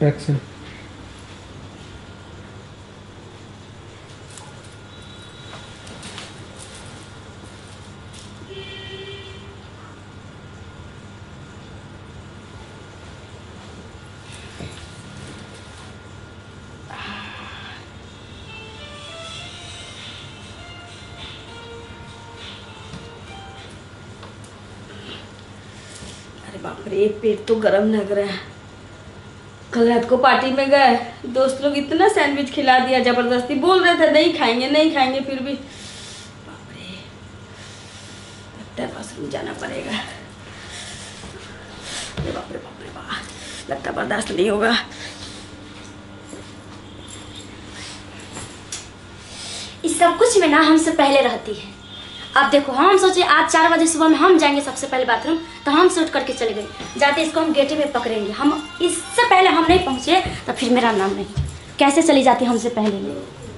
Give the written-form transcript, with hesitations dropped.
Action. अरे बाप रे, पेट तो गरम लग रहा है। कल रात को पार्टी में गए, दोस्त लोग इतना सैंडविच खिला दिया, जबरदस्ती बोल रहे थे नहीं खाएंगे नहीं खाएंगे, फिर भी बाप रे, लगता है वॉशरूम जाना पड़ेगा। अरे बाप रे बाप रे बाप, लगता बर्दाश्त नहीं होगा। इस सब कुछ में ना हमसे पहले रहती है। अब देखो, हम सोचे आज 4 बजे सुबह में हम जाएंगे सबसे पहले बाथरूम, तो हम शूट करके चले गए। जाते इसको हम गेटे में पकड़ेंगे, हम इससे पहले हम नहीं पहुंचे तो फिर मेरा नाम नहीं। कैसे चली जाती हमसे पहले में।